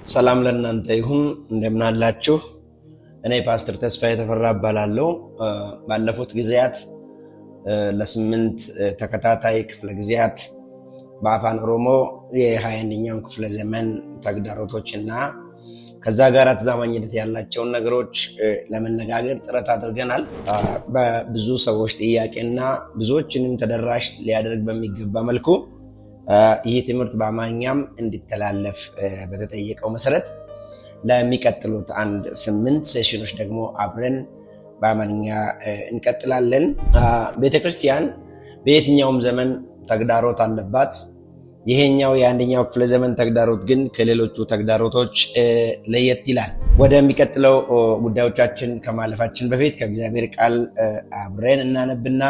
ሰላም ለእናንተ ይሁን። እንደምን አላችሁ? እኔ ፓስተር ተስፋዬ ተፈራ እባላለሁ። ባለፉት ጊዜያት ለ8 ተከታታይ ክፍለ ጊዜያት በአፋን ኦሮሞ የ21ኛው ክፍለ ዘመን ተግዳሮቶችና ከዛ ጋር ተዛማኝነት ያላቸውን ነገሮች ለመነጋገር ጥረት አድርገናል። በብዙ ሰዎች ጥያቄና ብዙዎችንም ተደራሽ ሊያደርግ በሚገባ መልኩ ይህ ትምህርት በአማርኛም እንዲተላለፍ በተጠየቀው መሰረት ለሚቀጥሉት 8 ሴሽኖች ደግሞ አብረን በአማርኛ እንቀጥላለን። ቤተክርስቲያን በየትኛውም ዘመን ተግዳሮት አለባት። ይሄኛው የአንደኛው ክፍለ ዘመን ተግዳሮት ግን ከሌሎቹ ተግዳሮቶች ለየት ይላል። ወደሚቀጥለው ጉዳዮቻችን ከማለፋችን በፊት ከእግዚአብሔር ቃል አብረን እናነብና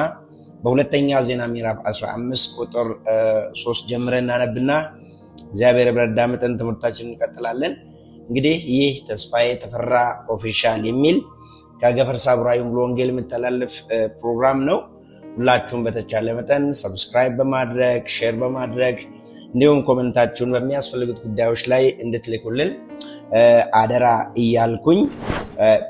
በሁለተኛ ዜና ምዕራፍ 15 ቁጥር 3 ጀምረን እናነብና እግዚአብሔር በረዳመጠን ትምህርታችንን እንቀጥላለን። እንግዲህ ይህ ተስፋዬ ተፈራ ኦፊሻል የሚል ከገፈርሳ ቡራዩ ሙሉ ወንጌል የሚተላለፍ ፕሮግራም ነው። ሁላችሁም በተቻለ መጠን ሰብስክራይብ በማድረግ ሼር በማድረግ እንዲሁም ኮሜንታችሁን በሚያስፈልጉት ጉዳዮች ላይ እንድትልኩልን አደራ እያልኩኝ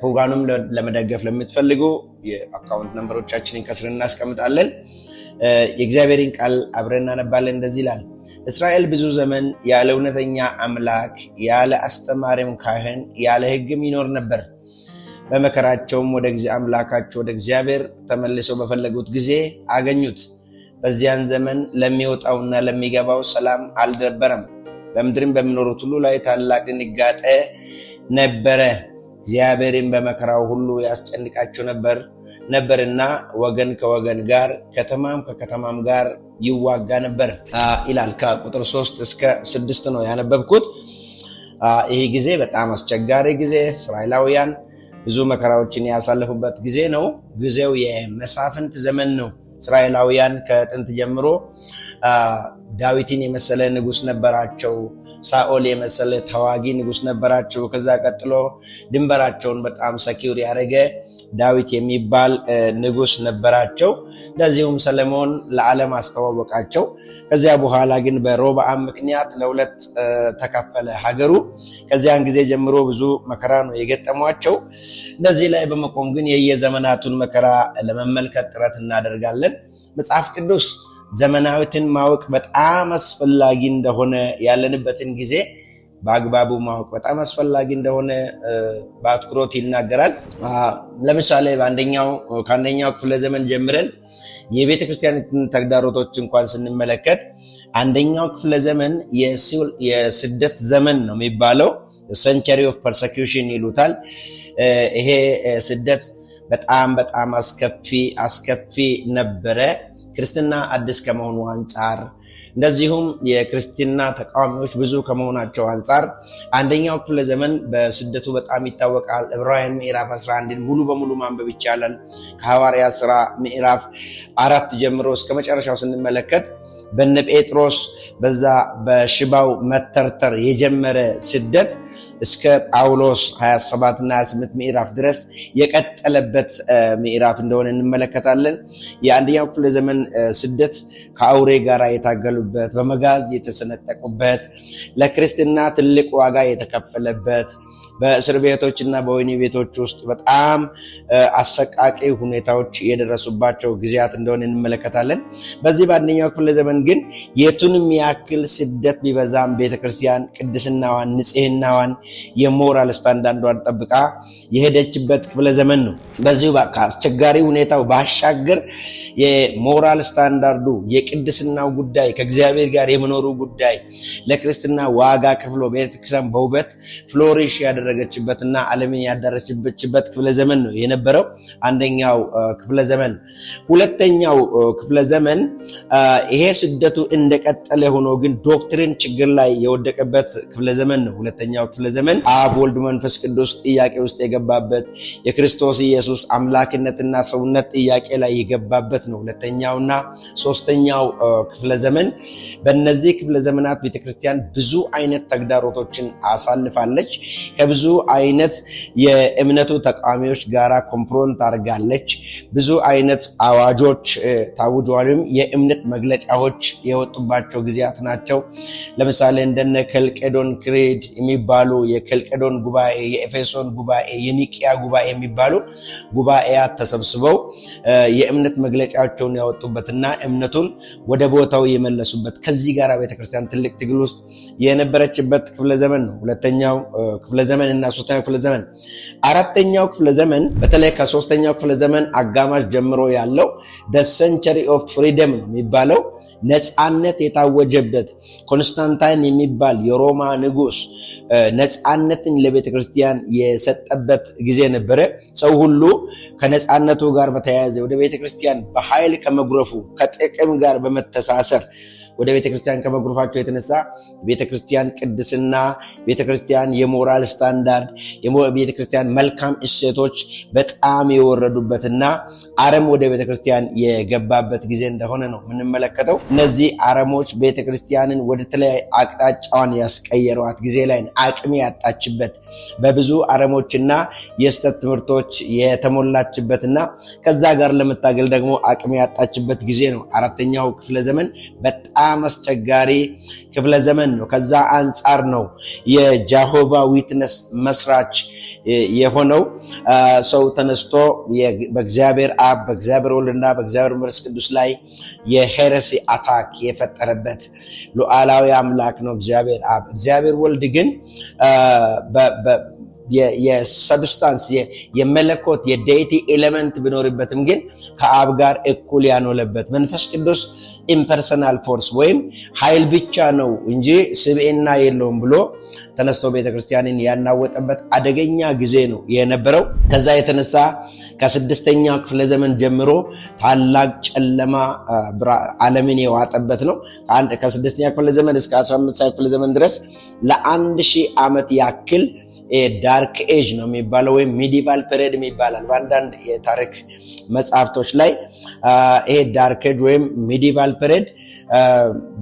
ፕሮግራሙን ለመደገፍ ለምትፈልጉ የአካውንት ነምበሮቻችንን ከስር እናስቀምጣለን። የእግዚአብሔርን ቃል አብረን እናነባለን። እንደዚህ ይላል። እስራኤል ብዙ ዘመን ያለ እውነተኛ አምላክ፣ ያለ አስተማሪም ካህን፣ ያለ ሕግም ይኖር ነበር። በመከራቸውም ወደ አምላካቸው ወደ እግዚአብሔር ተመልሰው በፈለጉት ጊዜ አገኙት። በዚያን ዘመን ለሚወጣውና ለሚገባው ሰላም አልነበረም። በምድርም በሚኖሩት ሁሉ ላይ ታላቅ ድንጋጤ ነበረ። እግዚአብሔርን በመከራው ሁሉ ያስጨንቃቸው ነበርና ወገን ከወገን ጋር ከተማም ከከተማም ጋር ይዋጋ ነበር ይላል። ከቁጥር 3 እስከ 6 ነው ያነበብኩት። ይህ ጊዜ በጣም አስቸጋሪ ጊዜ፣ እስራኤላውያን ብዙ መከራዎችን ያሳለፉበት ጊዜ ነው። ጊዜው የመሳፍንት ዘመን ነው። እስራኤላውያን ከጥንት ጀምሮ ዳዊትን የመሰለ ንጉሥ ነበራቸው። ሳኦል የመሰለ ተዋጊ ንጉሥ ነበራቸው። ከዛ ቀጥሎ ድንበራቸውን በጣም ሰኪውር ያደረገ ዳዊት የሚባል ንጉሥ ነበራቸው። እንደዚሁም ሰለሞን ለዓለም አስተዋወቃቸው። ከዚያ በኋላ ግን በሮብዓም ምክንያት ለሁለት ተከፈለ ሀገሩ። ከዚያን ጊዜ ጀምሮ ብዙ መከራ ነው የገጠሟቸው። እነዚህ ላይ በመቆም ግን የየዘመናቱን መከራ ለመመልከት ጥረት እናደርጋለን። መጽሐፍ ቅዱስ ዘመናዊትን ማወቅ በጣም አስፈላጊ እንደሆነ፣ ያለንበትን ጊዜ በአግባቡ ማወቅ በጣም አስፈላጊ እንደሆነ በአትኩሮት ይናገራል። ለምሳሌ ከአንደኛው ክፍለ ዘመን ጀምረን የቤተ ክርስቲያን ተግዳሮቶች እንኳን ስንመለከት አንደኛው ክፍለ ዘመን የስደት ዘመን ነው የሚባለው። ሴንቸሪ ኦፍ ፐርሰኪዩሽን ይሉታል። ይሄ ስደት በጣም አስከፊ ነበረ። ክርስትና አዲስ ከመሆኑ አንጻር፣ እንደዚሁም የክርስትና ተቃዋሚዎች ብዙ ከመሆናቸው አንጻር አንደኛው ክፍለ ዘመን በስደቱ በጣም ይታወቃል። ዕብራውያን ምዕራፍ 11ን ሙሉ በሙሉ ማንበብ ይቻላል። ከሐዋርያት ሥራ ምዕራፍ 4 ጀምሮ እስከ መጨረሻው ስንመለከት በነ ጴጥሮስ በዛ በሽባው መተርተር የጀመረ ስደት እስከ ጳውሎስ 27 እና 28 ምዕራፍ ድረስ የቀጠለበት ምዕራፍ እንደሆነ እንመለከታለን። የአንደኛው ክፍለ ዘመን ስደት ከአውሬ ጋር የታገሉበት፣ በመጋዝ የተሰነጠቁበት፣ ለክርስትና ትልቅ ዋጋ የተከፈለበት፣ በእስር ቤቶችና በወህኒ ቤቶች ውስጥ በጣም አሰቃቂ ሁኔታዎች የደረሱባቸው ጊዜያት እንደሆነ እንመለከታለን። በዚህ በአንደኛው ክፍለ ዘመን ግን የቱንም ያክል ስደት ቢበዛም ቤተክርስቲያን ቅድስናዋን፣ ንጽህናዋን፣ የሞራል ስታንዳርዷን ጠብቃ የሄደችበት ክፍለ ዘመን ነው። በዚሁ ከአስቸጋሪ ሁኔታው ባሻገር የሞራል ስታንዳርዱ፣ የቅድስናው ጉዳይ፣ ከእግዚአብሔር ጋር የመኖሩ ጉዳይ ለክርስትና ዋጋ ከፍሎ ቤተክርስቲያን በውበት ፍሎሪሽ ያደረገችበትና ዓለምን ያዳረችበት ክፍለ ዘመን ነው የነበረው አንደኛው ክፍለ ዘመን። ሁለተኛው ክፍለ ዘመን ይሄ ስደቱ እንደቀጠለ ሆኖ ግን ዶክትሪን ችግር ላይ የወደቀበት ክፍለ ዘመን ነው ሁለተኛው ክፍለ ዘመን አብ ወልድ መንፈስ ቅዱስ ጥያቄ ውስጥ የገባበት የክርስቶስ ኢየሱስ አምላክነትና ሰውነት ጥያቄ ላይ የገባበት ነው። ሁለተኛውና ሶስተኛው ክፍለ ዘመን። በእነዚህ ክፍለ ዘመናት ቤተክርስቲያን ብዙ አይነት ተግዳሮቶችን አሳልፋለች። ከብዙ አይነት የእምነቱ ተቃዋሚዎች ጋራ ኮንፍሮንት አድርጋለች። ብዙ አይነት አዋጆች ታውጇልም የእምነት መግለጫዎች የወጡባቸው ጊዜያት ናቸው። ለምሳሌ እንደነ ከልቄዶን ክሬድ የሚባሉ የከልቄዶን ጉባኤ፣ የኤፌሶን ጉባኤ፣ የኒቂያ ጉባኤ የሚባሉ ጉባኤያት ተሰብስበው የእምነት መግለጫቸውን ያወጡበትና እምነቱን ወደ ቦታው የመለሱበት ከዚህ ጋር ቤተክርስቲያን ትልቅ ትግል ውስጥ የነበረችበት ክፍለ ዘመን ነው። ሁለተኛው ክፍለ ዘመን እና ሶስተኛው ክፍለ ዘመን። አራተኛው ክፍለ ዘመን በተለይ ከሶስተኛው ክፍለ ዘመን አጋማሽ ጀምሮ ያለው the century of freedom የሚባለው ነፃነት የታወጀበት ኮንስታንታይን የሚባል የሮማ ንጉስ ነፃነትን ለቤተ ክርስቲያን የሰጠበት ጊዜ ነበረ። ሰው ሁሉ ከነፃነቱ ጋር በተያያዘ ወደ ቤተ ክርስቲያን በኃይል ከመጉረፉ ከጥቅም ጋር በመተሳሰር ወደ ቤተክርስቲያን ከመጉረፋቸው የተነሳ ቤተክርስቲያን ቅድስና፣ ቤተክርስቲያን የሞራል ስታንዳርድ፣ ቤተክርስቲያን መልካም እሴቶች በጣም የወረዱበትና አረም ወደ ቤተክርስቲያን የገባበት ጊዜ እንደሆነ ነው የምንመለከተው። እነዚህ አረሞች ቤተክርስቲያንን ወደ ተለያየ አቅጣጫዋን ያስቀየሯት ጊዜ ላይ አቅም ያጣችበት በብዙ አረሞችና የስተት ትምህርቶች የተሞላችበትና ከዛ ጋር ለመታገል ደግሞ አቅም ያጣችበት ጊዜ ነው። አራተኛው ክፍለ ዘመን በጣም አስቸጋሪ ክፍለ ዘመን ነው። ከዛ አንጻር ነው የጃሆቫ ዊትነስ መስራች የሆነው ሰው ተነስቶ በእግዚአብሔር አብ፣ በእግዚአብሔር ወልድና በእግዚአብሔር መንፈስ ቅዱስ ላይ የሄረሲ አታክ የፈጠረበት ሉዓላዊ አምላክ ነው እግዚአብሔር አብ። እግዚአብሔር ወልድ ግን የሰብስታንስ የመለኮት የዴይቲ ኤሌመንት ቢኖርበትም ግን ከአብ ጋር እኩል ያኖለበት መንፈስ ቅዱስ ኢምፐርሰናል ፎርስ ወይም ኃይል ብቻ ነው እንጂ ስብዕና የለውም ብሎ ተነስቶ ቤተክርስቲያንን ያናወጠበት አደገኛ ጊዜ ነው የነበረው። ከዛ የተነሳ ከስድስተኛው ክፍለ ዘመን ጀምሮ ታላቅ ጨለማ ዓለምን የዋጠበት ነው። ከስድስተኛው ክፍለ ዘመን እስከ 15ኛው ክፍለ ዘመን ድረስ ለ1000 ዓመት ያክል ዳርክ ኤጅ ነው የሚባለው ወይም ሚዲቫል ፔሪድ ይባላል በአንዳንድ የታሪክ መጽሐፍቶች ላይ። ይሄ ዳርክ ኤጅ ወይም ሚዲቫል ፔሪድ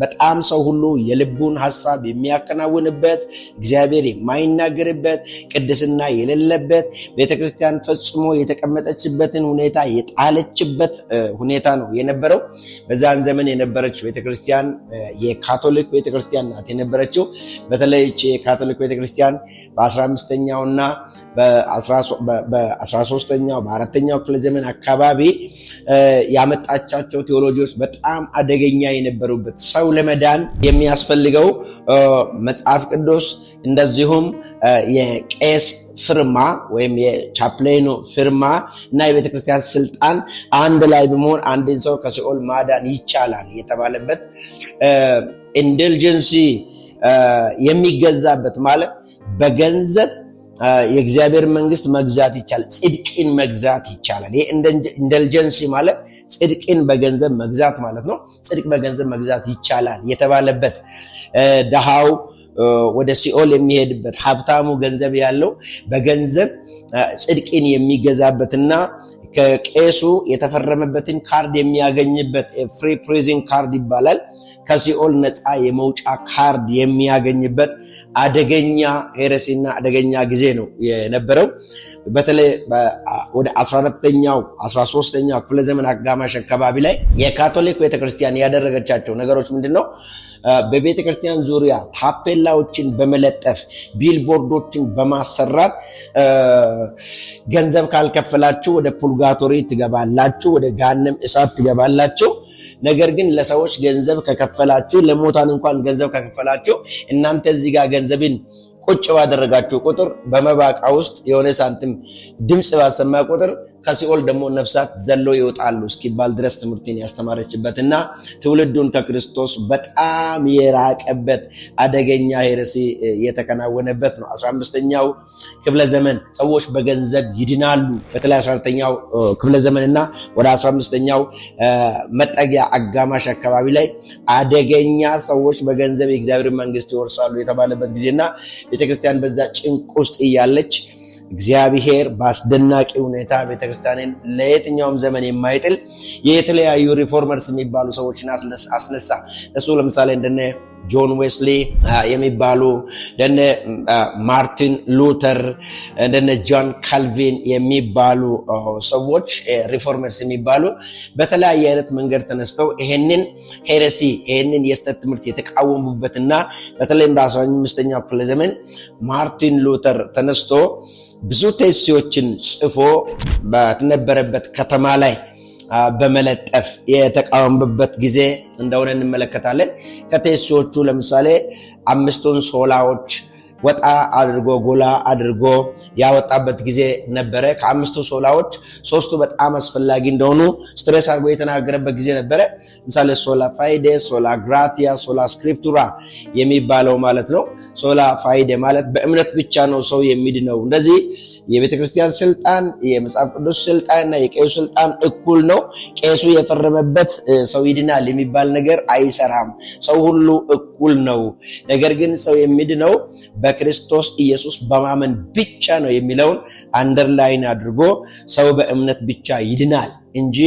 በጣም ሰው ሁሉ የልቡን ሐሳብ የሚያከናውንበት፣ እግዚአብሔር የማይናገርበት፣ ቅድስና የሌለበት፣ ቤተክርስቲያን ፈጽሞ የተቀመጠችበትን ሁኔታ የጣለችበት ሁኔታ ነው የነበረው። በዛን ዘመን የነበረች ቤተክርስቲያን የካቶሊክ ቤተክርስቲያን ናት የነበረችው። በተለይ የካቶሊክ ቤተክርስቲያን በ15ኛውና በ13ኛው በአራተኛው ክፍለ ዘመን አካባቢ ያመጣቻቸው ቴዎሎጂዎች በጣም አደገኛ የነበሩበት፣ ሰው ለመዳን የሚያስፈልገው መጽሐፍ ቅዱስ እንደዚሁም የቄስ ፍርማ ወይም የቻፕሌኑ ፍርማ እና የቤተክርስቲያን ስልጣን አንድ ላይ በመሆን አንድን ሰው ከሲኦል ማዳን ይቻላል የተባለበት፣ ኢንደልጀንሲ የሚገዛበት ማለት በገንዘብ የእግዚአብሔር መንግስት መግዛት ይቻላል፣ ጽድቅን መግዛት ይቻላል። ይሄ ኢንደልጀንሲ ማለት ጽድቅን በገንዘብ መግዛት ማለት ነው። ጽድቅ በገንዘብ መግዛት ይቻላል የተባለበት፣ ደሃው ወደ ሲኦል የሚሄድበት፣ ሀብታሙ ገንዘብ ያለው በገንዘብ ጽድቅን የሚገዛበትና ከቄሱ የተፈረመበትን ካርድ የሚያገኝበት ፍሪ ፕሪዝን ካርድ ይባላል። ከሲኦል ነፃ የመውጫ ካርድ የሚያገኝበት አደገኛ ሄረሲና አደገኛ ጊዜ ነው የነበረው። በተለይ ወደ 14ኛው 13ኛው ክፍለ ዘመን አጋማሽ አካባቢ ላይ የካቶሊክ ቤተክርስቲያን ያደረገቻቸው ነገሮች ምንድነው? በቤተክርስቲያን ዙሪያ ታፔላዎችን በመለጠፍ ቢልቦርዶችን በማሰራት ገንዘብ ካልከፈላችሁ ወደ ፑርጋቶሪ ትገባላችሁ፣ ወደ ገሃነም እሳት ትገባላችሁ። ነገር ግን ለሰዎች ገንዘብ ከከፈላችሁ፣ ለሞታን እንኳን ገንዘብ ከከፈላችሁ እናንተ እዚህ ጋር ገንዘብን ቁጭ ባደረጋችሁ ቁጥር በመባቃ ውስጥ የሆነ ሳንቲም ድምጽ ባሰማ ቁጥር ከሲኦል ደግሞ ነፍሳት ዘሎ ይወጣሉ እስኪባል ድረስ ትምህርትን ያስተማረችበትና ትውልዱን ከክርስቶስ በጣም የራቀበት አደገኛ ሄረሲ የተከናወነበት ነው። 15ኛው ክፍለ ዘመን ሰዎች በገንዘብ ይድናሉ። በተለይ 14ኛው ክፍለ ዘመንና ወደ 15ኛው መጠጊያ አጋማሽ አካባቢ ላይ አደገኛ ሰዎች በገንዘብ የእግዚአብሔር መንግስት ይወርሳሉ የተባለበት ጊዜና ቤተክርስቲያን በዛ ጭንቅ ውስጥ እያለች እግዚአብሔር በአስደናቂ ሁኔታ ቤተክርስቲያንን ለየትኛውም ዘመን የማይጥል የተለያዩ ሪፎርመርስ የሚባሉ ሰዎችን አስነሳ። እሱ ለምሳሌ እንደነ ጆን ዌስሊ የሚባሉ እንደነ ማርቲን ሉተር እንደነ ጆን ካልቪን የሚባሉ ሰዎች ሪፎርመርስ የሚባሉ በተለያየ አይነት መንገድ ተነስተው ይሄንን ሄረሲ ይሄንን የስተት ትምህርት የተቃወሙበትና በተለይም በ15ኛው ክፍለ ዘመን ማርቲን ሉተር ተነስቶ ብዙ ቴሲዎችን ጽፎ በነበረበት ከተማ ላይ በመለጠፍ የተቃወመበት ጊዜ እንደሆነ እንመለከታለን። ከቴሲዎቹ ለምሳሌ 5ቱን ሶላዎች ወጣ አድርጎ ጎላ አድርጎ ያወጣበት ጊዜ ነበረ። ከ5ቱ ሶላዎች 3ቱ በጣም አስፈላጊ እንደሆኑ ስትሬስ አድርጎ የተናገረበት ጊዜ ነበረ። ለምሳሌ ሶላ ፋይዴ፣ ሶላ ግራቲያ፣ ሶላ ስክሪፕቱራ የሚባለው ማለት ነው። ሶላ ፋይዴ ማለት በእምነት ብቻ ነው ሰው የሚድነው። እንደዚህ የቤተክርስቲያን ስልጣን፣ የመጽሐፍ ቅዱስ ስልጣንና የቄሱ ስልጣን እኩል ነው። ቄሱ የፈረመበት ሰው ይድናል የሚባል ነገር አይሰራም። ሰው ሁሉ እኩል ነው። ነገር ግን ሰው የሚድነው በክርስቶስ ኢየሱስ በማመን ብቻ ነው የሚለውን አንደርላይን አድርጎ ሰው በእምነት ብቻ ይድናል እንጂ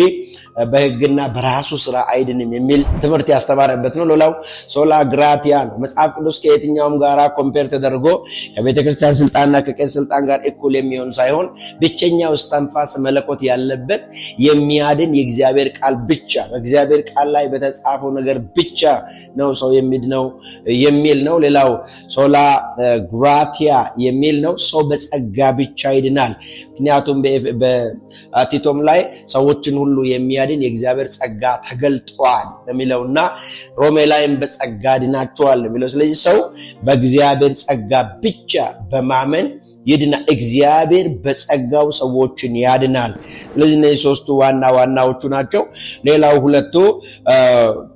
በሕግና በራሱ ስራ አይድንም የሚል ትምህርት ያስተማረበት ነው። ሌላው ሶላ ግራቲያ ነው። መጽሐፍ ቅዱስ ከየትኛውም ጋራ ኮምፔር ተደርጎ ከቤተክርስቲያን ስልጣንና ከቄስ ስልጣን ጋር እኩል የሚሆን ሳይሆን ብቸኛው እስትንፋስ መለኮት ያለበት የሚያድን የእግዚአብሔር ቃል ብቻ፣ በእግዚአብሔር ቃል ላይ በተጻፈው ነገር ብቻ ነው ሰው የሚድነው የሚል ነው። ሌላው ሶላ ግራቲያ የሚል ነው። ሰው በጸጋ ብቻ ይድናል። ምክንያቱም በቲቶም ላይ ሰዎችን ሁሉ የሚያድን የእግዚአብሔር ጸጋ ተገልጧል የሚለውና ሮሜ ላይም በጸጋ ድናቸዋል የሚለው። ስለዚህ ሰው በእግዚአብሔር ጸጋ ብቻ በማመን ይድናል። እግዚአብሔር በጸጋው ሰዎችን ያድናል። ስለዚህ እነዚህ 3ቱ ዋናዎቹ ናቸው። ሌላው 2ቱ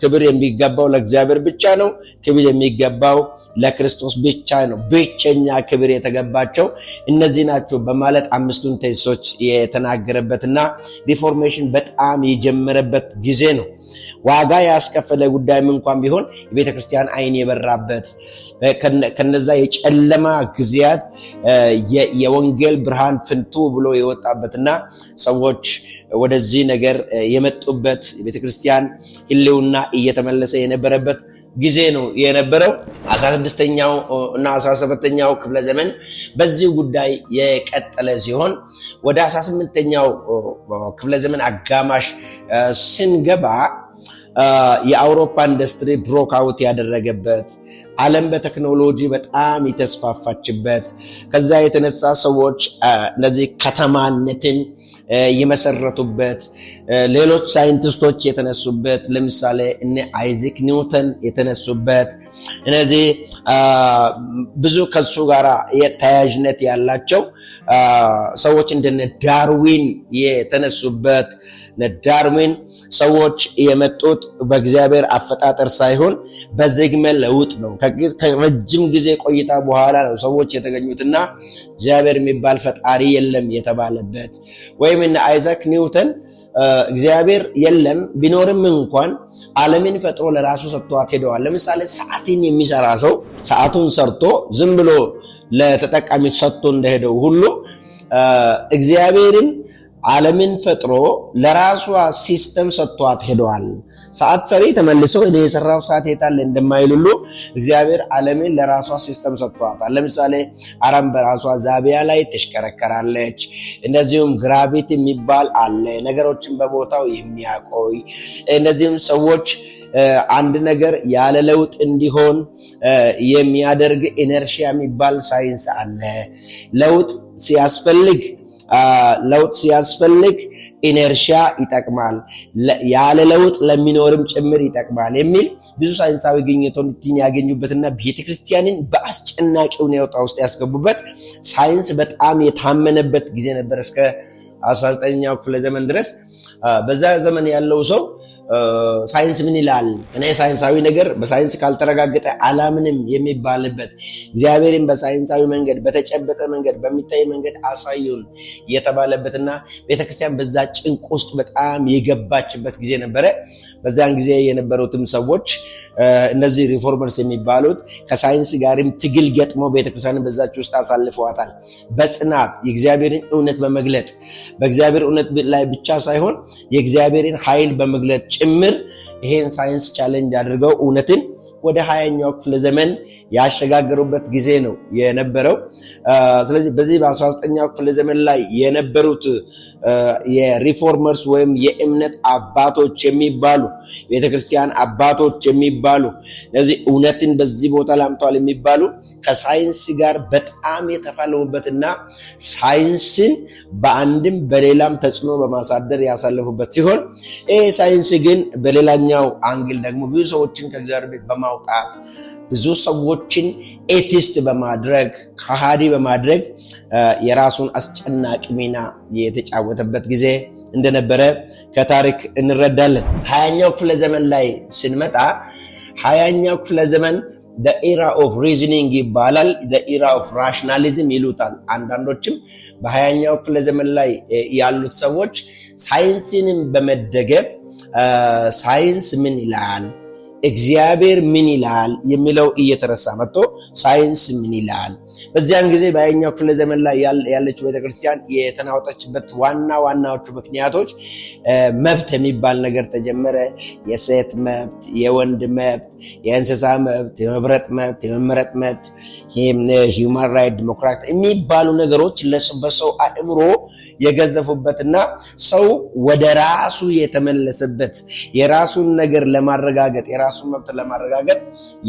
ክብር የሚገባው ለእግዚአብሔር ብቻ ነው። ክብር የሚገባው ለክርስቶስ ብቻ ነው። ብቸኛ ክብር የተገባቸው እነዚህ ናቸው በማለት 5ቱን ቴሲሶች የተናገረበትና ሪፎርሜሽን በጣም የጀመረበት ጊዜ ነው። ዋጋ ያስከፈለ ጉዳይም እንኳን ቢሆን የቤተ ክርስቲያን አይን የበራበት ከነዛ የጨለማ ጊዜያት የወንጌል ብርሃን ፍንቱ ብሎ የወጣበትና ሰዎች ወደዚህ ነገር የመጡበት የቤተ ክርስቲያን ሕልውና እየተመለሰ የነበረበት ጊዜ ነው የነበረው። 16ኛው እና 17ኛው ክፍለ ዘመን በዚህ ጉዳይ የቀጠለ ሲሆን ወደ 18ኛው ክፍለ ዘመን አጋማሽ ስንገባ የአውሮፓ ኢንዱስትሪ ብሮክ አውት ያደረገበት፣ ዓለም በቴክኖሎጂ በጣም የተስፋፋችበት፣ ከዛ የተነሳ ሰዎች እነዚህ ከተማነትን የመሰረቱበት፣ ሌሎች ሳይንቲስቶች የተነሱበት፣ ለምሳሌ እነ አይዛክ ኒውተን የተነሱበት፣ እነዚህ ብዙ ከሱ ጋር ተያያዥነት ያላቸው ሰዎች እንደነ ዳርዊን የተነሱበት። ዳርዊን ሰዎች የመጡት በእግዚአብሔር አፈጣጠር ሳይሆን በዝግመተ ለውጥ ነው። ከረጅም ጊዜ ቆይታ በኋላ ነው ሰዎች የተገኙትና እግዚአብሔር የሚባል ፈጣሪ የለም የተባለበት። ወይም እነ አይዛክ ኒውተን እግዚአብሔር የለም ቢኖርም እንኳን ዓለምን ፈጥሮ ለራሱ ሰጥቷት ሄደዋል። ለምሳሌ ሰዓትን የሚሰራ ሰው ሰዓቱን ሰርቶ ዝም ብሎ ለተጠቃሚ ሰጥቶ እንደሄደው ሁሉ እግዚአብሔርን ዓለምን ፈጥሮ ለራሷ ሲስተም ሰጥቷት ሄደዋል። ሰዓት ሰሪ ተመልሰው እኔ የሰራው ሰዓት የታለ እንደማይል ሁሉ እግዚአብሔር ዓለምን ለራሷ ሲስተም ሰጥቷታል። ለምሳሌ አረም በራሷ ዛቢያ ላይ ትሽከረከራለች። እንደዚሁም ግራቪቲ የሚባል አለ፣ ነገሮችን በቦታው የሚያቆይ። እንደዚሁም ሰዎች አንድ ነገር ያለ ለውጥ እንዲሆን የሚያደርግ ኢነርሺያ የሚባል ሳይንስ አለ። ለውጥ ሲያስፈልግ ኢነርሺያ ይጠቅማል፣ ያለ ለውጥ ለሚኖርም ጭምር ይጠቅማል የሚል ብዙ ሳይንሳዊ ግኝቶችን ያገኙበትና ቤተክርስቲያንን በአስጨናቂ ሁኔታ ውስጥ ያስገቡበት ሳይንስ በጣም የታመነበት ጊዜ ነበር እስከ 19ኛው ክፍለ ዘመን ድረስ በዛ ዘመን ያለው ሰው ሳይንስ ምን ይላል? እኔ ሳይንሳዊ ነገር በሳይንስ ካልተረጋገጠ አላምንም የሚባልበት እግዚአብሔርን በሳይንሳዊ መንገድ በተጨበጠ መንገድ በሚታይ መንገድ አሳዩን የተባለበትና ቤተክርስቲያን በዛ ጭንቅ ውስጥ በጣም የገባችበት ጊዜ ነበረ። በዛን ጊዜ የነበሩትም ሰዎች እነዚህ ሪፎርመርስ የሚባሉት ከሳይንስ ጋርም ትግል ገጥመው ቤተክርስቲያንን በዛች ውስጥ አሳልፈዋታል። በጽናት የእግዚአብሔርን እውነት በመግለጥ በእግዚአብሔር እውነት ላይ ብቻ ሳይሆን የእግዚአብሔርን ኃይል በመግለጥ ጭምር ይሄን ሳይንስ ቻሌንጅ አድርገው እውነትን ወደ 20ኛው ክፍለ ዘመን ያሸጋገሩበት ጊዜ ነው የነበረው። ስለዚህ በዚህ በ19ኛው ክፍለ ዘመን ላይ የነበሩት የሪፎርመርስ ወይም የእምነት አባቶች የሚባሉ ቤተክርስቲያን አባቶች የሚባሉ እነዚህ እውነትን በዚህ ቦታ ላምተዋል የሚባሉ ከሳይንስ ጋር በጣም የተፋለሙበትና ሳይንስን በአንድም በሌላም ተጽዕኖ በማሳደር ያሳለፉበት ሲሆን ይህ ሳይንስ ግን በሌላኛው አንግል ደግሞ ብዙ ሰዎችን ከእግዚአብሔር ቤት በማውጣት ብዙ ሰዎችን ኤቲስት በማድረግ ከሃዲ በማድረግ የራሱን አስጨናቂ ሚና የተጫወተበት ጊዜ እንደነበረ ከታሪክ እንረዳለን። 20ኛው ክፍለ ዘመን ላይ ስንመጣ 20ኛው ክፍለ ዘመን the era of reasoning ይባላል። the era of rationalism ይሉታል። አንዳንዶችም በ20ኛው ክፍለ ዘመን ላይ ያሉት ሰዎች ሳይንስንም በመደገፍ ሳይንስ ምን ይላል እግዚአብሔር ምን ይላል የሚለው እየተረሳ መጥቶ ሳይንስ ምን ይላል። በዚያን ጊዜ በ20ኛው ክፍለ ዘመን ላይ ያለችው ቤተክርስቲያን የተናወጠችበት ዋናዎቹ ምክንያቶች መብት የሚባል ነገር ተጀመረ። የሴት መብት፣ የወንድ መብት፣ የእንስሳ መብት፣ የመብረጥ መብት፣ የመመረጥ መብት፣ ሂውማን ራይት፣ ዲሞክራሲ የሚባሉ ነገሮች በሰው አእምሮ የገዘፉበትና ሰው ወደ ራሱ የተመለሰበት የራሱን ነገር ለማረጋገጥ የራሱን መብት ለማረጋገጥ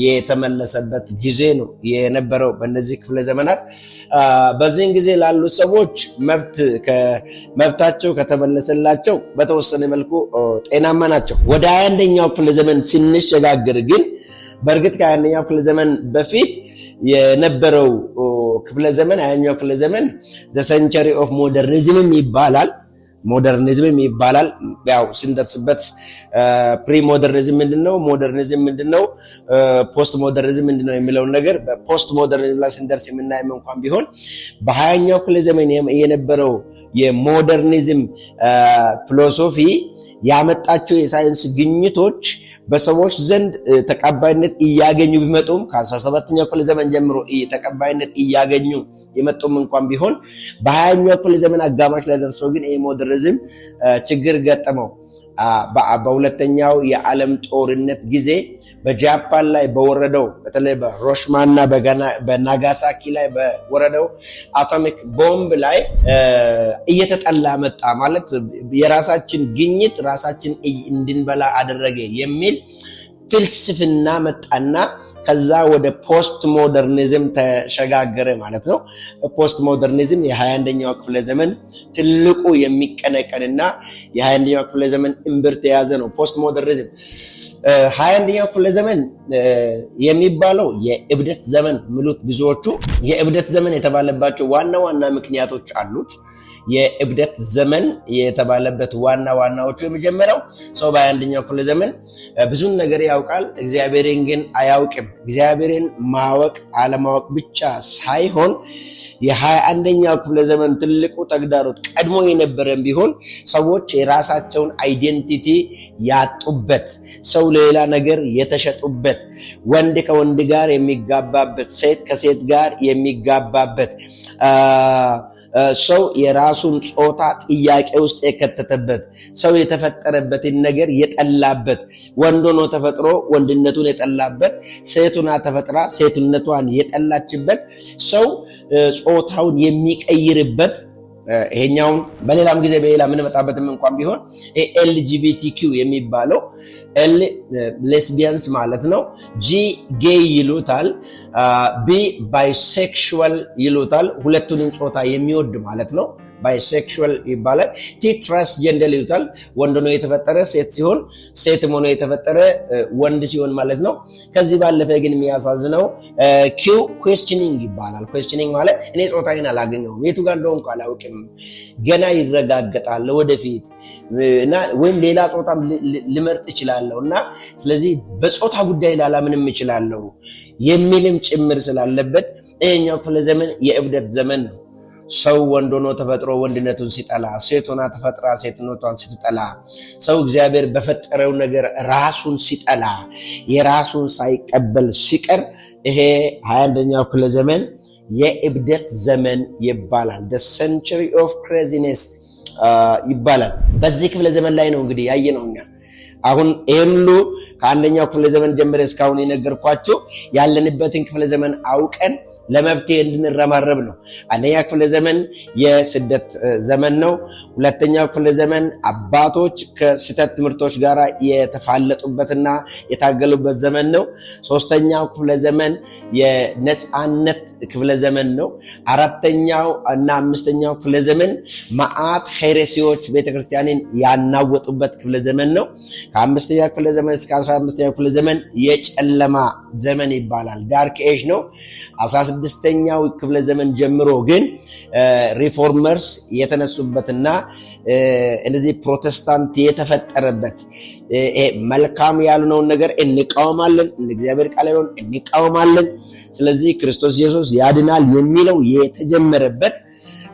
የተመለሰበት ጊዜ ነው የነበረው በእነዚህ ክፍለ ዘመናት። በዚህን ጊዜ ላሉ ሰዎች መብታቸው ከተመለሰላቸው በተወሰነ መልኩ ጤናማ ናቸው። ወደ 21ኛው ክፍለ ዘመን ስንሸጋገር ግን በእርግጥ ከ21ኛው ክፍለ ዘመን በፊት የነበረው ክፍለ ዘመን 20ኛው ክፍለ ዘመን the century of modernism ይባላል። ያው ስንደርስበት ፕሪ ሞደርኒዝም ምንድነው፣ ሞደርኒዝም ምንድነው፣ ፖስት ሞደርኒዝም ምንድነው የሚለውን ነገር በፖስት ሞደርኒዝም ላይ ስንደርስ የምናየው እንኳን ቢሆን በ20ኛው ክፍለ ዘመን የነበረው የሞደርኒዝም ፊሎሶፊ ያመጣቸው የሳይንስ ግኝቶች በሰዎች ዘንድ ተቀባይነት እያገኙ ቢመጡም ከ17ኛው ክፍለ ዘመን ጀምሮ ተቀባይነት እያገኙ የመጡም እንኳን ቢሆን በ20ኛው ክፍለ ዘመን አጋማሽ ላይ ደርሶ ግን የሞደርኒዝም ችግር ገጠመው። በሁለተኛው የዓለም ጦርነት ጊዜ በጃፓን ላይ በወረደው በተለይ በሂሮሺማና በናጋሳኪ ላይ በወረደው አቶሚክ ቦምብ ላይ እየተጠላ መጣ። ማለት የራሳችን ግኝት ራሳችን እንድንበላ አደረገ የሚል ፍልስፍና መጣና ከዛ ወደ ፖስት ሞደርኒዝም ተሸጋገረ ማለት ነው። ፖስት ሞደርኒዝም የ21ኛው ክፍለ ዘመን ትልቁ የሚቀነቀንና የ21ኛው ክፍለ ዘመን እምብርት የያዘ ነው። ፖስት ሞደርኒዝም 21ኛው ክፍለ ዘመን የሚባለው የእብደት ዘመን የሚሉት ብዙዎቹ የእብደት ዘመን የተባለባቸው ዋና ምክንያቶች አሉት። የእብደት ዘመን የተባለበት ዋናዎቹ የመጀመሪያው ሰው በ21ኛው ክፍለ ዘመን ብዙን ነገር ያውቃል፣ እግዚአብሔርን ግን አያውቅም። እግዚአብሔርን ማወቅ አለማወቅ ብቻ ሳይሆን የ21ኛው ክፍለ ዘመን ትልቁ ተግዳሮት ቀድሞ የነበረም ቢሆን ሰዎች የራሳቸውን አይዴንቲቲ ያጡበት፣ ሰው ሌላ ነገር የተሸጡበት፣ ወንድ ከወንድ ጋር የሚጋባበት፣ ሴት ከሴት ጋር የሚጋባበት፣ ሰው የራሱን ጾታ ጥያቄ ውስጥ የከተተበት፣ ሰው የተፈጠረበትን ነገር የጠላበት፣ ወንድ ሆኖ ተፈጥሮ ወንድነቱን የጠላበት፣ ሴት ሆና ተፈጥራ ሴትነቷን የጠላችበት፣ ሰው ጾታውን የሚቀይርበት ይሄኛውን በሌላም ጊዜ በሌላ የምንመጣበትም እንኳን ቢሆን ኤልጂቢቲኪው የሚባለው ኤል ሌስቢያንስ ማለት ነው። ጂ ጌይ ይሉታል። ቢ ባይሴክሹዋል ይሉታል። ሁለቱንም ጾታ የሚወድ ማለት ነው። ባይሴክሹዋል ይባላል። ቲ ትራንስጀንደር ይሉታል። ወንድ ሆኖ የተፈጠረ ሴት ሲሆን፣ ሴት ሆኖ የተፈጠረ ወንድ ሲሆን ማለት ነው። ከዚህ ባለፈ ግን የሚያሳዝነው ኪው ኩዌስችኒንግ ይባላል። ኩዌስችኒንግ ማለት እኔ ጾታዬን አላገኘሁም፣ የቱ ጋር እንደሆንኩ አላውቅም፣ ገና ይረጋገጣል ወደፊት እና ወይም ሌላ ጾታም ልመርጥ እችላለሁ እና ስለዚህ በጾታ ጉዳይ ላላምንም እችላለሁ የሚልም ጭምር ስላለበት ይሄኛው ክፍለ ዘመን የእብደት ዘመን ነው። ሰው ወንድ ሆኖ ተፈጥሮ ወንድነቱን ሲጠላ፣ ሴት ሆና ተፈጥራ ሴትነቷን ስትጠላ፣ ሰው እግዚአብሔር በፈጠረው ነገር ራሱን ሲጠላ፣ የራሱን ሳይቀበል ሲቀር ይሄ 21ኛው ክፍለ ዘመን የእብደት ዘመን ይባላል። the century of craziness ይባላል። በዚህ ክፍለ ዘመን ላይ ነው እንግዲህ ያየነው እኛ አሁን ይሄን ሁሉ ከአንደኛው ክፍለ ዘመን ጀምሮ እስካሁን የነገርኳችሁ ያለንበትን ክፍለ ዘመን አውቀን ለመብቴ እንድንረማረብ ነው። አንደኛ ክፍለ ዘመን የስደት ዘመን ነው። ሁለተኛው ክፍለ ዘመን አባቶች ከስህተት ትምህርቶች ጋር የተፋለጡበትና የታገሉበት ዘመን ነው። ሶስተኛው ክፍለ ዘመን የነጻነት ክፍለ ዘመን ነው። አራተኛው እና አምስተኛው ክፍለ ዘመን መዓት ሄሬሲዎች ቤተክርስቲያንን ያናወጡበት ክፍለ ዘመን ነው። ከአምስተኛ ክፍለ ዘመን እስከ 15ኛው ክፍለ ዘመን የጨለማ ዘመን ይባላል። ዳርክ ኤጅ ነው። 16ኛው ክፍለ ዘመን ጀምሮ ግን ሪፎርመርስ የተነሱበትና እነዚህ ፕሮቴስታንት የተፈጠረበት መልካም ያልነውን ነገር እንቃወማለን፣ እግዚአብሔር ቃል ያለውን እንቃወማለን፣ ስለዚህ ክርስቶስ ኢየሱስ ያድናል የሚለው የተጀመረበት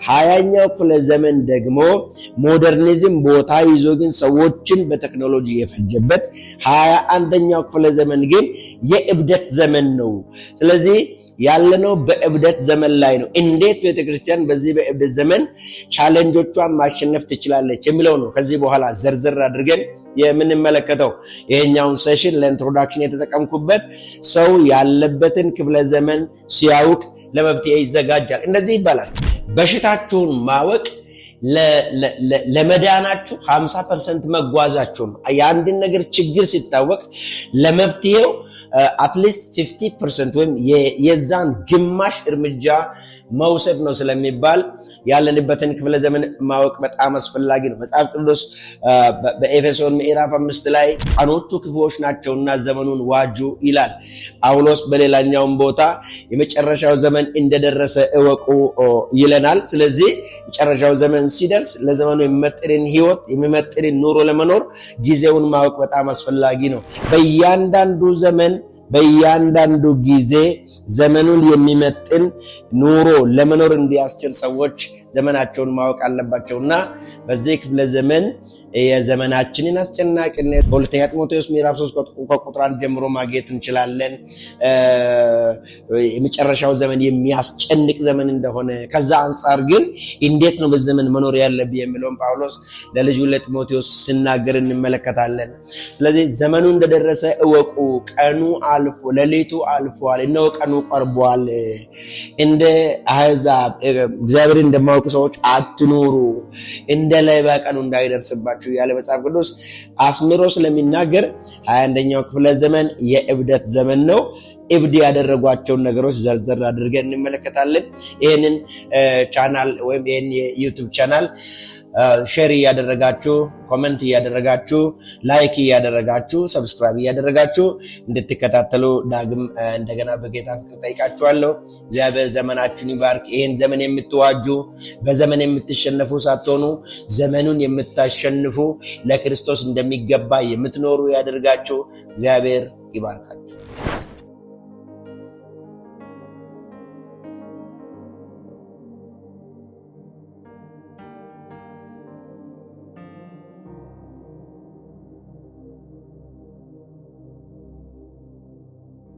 20ኛው ክፍለ ዘመን ደግሞ ሞደርኒዝም ቦታ ይዞ ግን ሰዎችን በቴክኖሎጂ የፈጀበት 21ኛው ክፍለ ዘመን ግን የእብደት ዘመን ነው። ስለዚህ ያለነው በእብደት ዘመን ላይ ነው። እንዴት ቤተክርስቲያን በዚህ በእብደት ዘመን ቻሌንጆቿን ማሸነፍ ትችላለች የሚለው ነው ከዚህ በኋላ ዘርዘር አድርገን የምንመለከተው። ይሄኛውን ሴሽን ለኢንትሮዳክሽን የተጠቀምኩበት ሰው ያለበትን ክፍለ ዘመን ሲያውቅ ለመብት ይዘጋጃል። እንደዚህ ይባላል። በሽታችሁን ማወቅ ለመዳናችሁ 50% መጓዛችሁ ነው። የአንድን ነገር ችግር ሲታወቅ ለመብትሄው አትሊስት 50% ወይም የዛን ግማሽ እርምጃ መውሰድ ነው ስለሚባል ያለንበትን ክፍለ ዘመን ማወቅ በጣም አስፈላጊ ነው። መጽሐፍ ቅዱስ በኤፌሶን ምዕራፍ 5 ላይ ቀኖቹ ክፉዎች ናቸውና ዘመኑን ዋጁ ይላል። ጳውሎስ በሌላኛውም ቦታ የመጨረሻው ዘመን እንደደረሰ እወቁ ይለናል። ስለዚህ የመጨረሻው ዘመን ሲደርስ ለዘመኑ የሚመጥንን ህይወት የሚመጥንን ኑሮ ለመኖር ጊዜውን ማወቅ በጣም አስፈላጊ ነው። በእያንዳንዱ ዘመን በእያንዳንዱ ጊዜ ዘመኑን የሚመጥን ኑሮ ለመኖር እንዲያስችል ሰዎች ዘመናቸውን ማወቅ አለባቸውና በዚህ ክፍለ ዘመን የዘመናችንን አስጨናቂነት በሁለተኛ ጢሞቴዎስ ምዕራፍ 3 ከቁጥር 1 ጀምሮ ማግኘት እንችላለን። የመጨረሻው ዘመን የሚያስጨንቅ ዘመን እንደሆነ ከዛ አንጻር ግን እንዴት ነው በዚህ ዘመን መኖር ያለብን የሚለውን ጳውሎስ ለልጁ ለጢሞቴዎስ ሲናገር እንመለከታለን። ስለዚህ ዘመኑ እንደደረሰ እወቁ፣ ቀኑ አልፎ ሌሊቱ አልፏል፣ እነሆ ቀኑ ቀርቧል። እንደ አሕዛብ እግዚአብሔር እንደማውቁ ሰዎች አትኑሩ፣ እንደ ሌባ ቀኑ እንዳይደርስባችሁ ያለ መጽሐፍ ቅዱስ አስምሮ ስለሚናገር 21ኛው ክፍለ ዘመን የእብደት ዘመን ነው። እብድ ያደረጓቸውን ነገሮች ዘርዘር አድርገን እንመለከታለን። ይህንን ቻናል ወይም ይህን የዩቲዩብ ቻናል ሼር እያደረጋችሁ ኮሜንት እያደረጋችሁ ላይክ እያደረጋችሁ ሰብስክራይብ እያደረጋችሁ እንድትከታተሉ ዳግም እንደገና በጌታ ፍቅር ጠይቃችኋለሁ። እግዚአብሔር ዘመናችሁን ይባርክ። ይህን ዘመን የምትዋጁ በዘመን የምትሸነፉ ሳትሆኑ ዘመኑን የምታሸንፉ ለክርስቶስ እንደሚገባ የምትኖሩ ያደርጋችሁ። እግዚአብሔር ይባርካችሁ።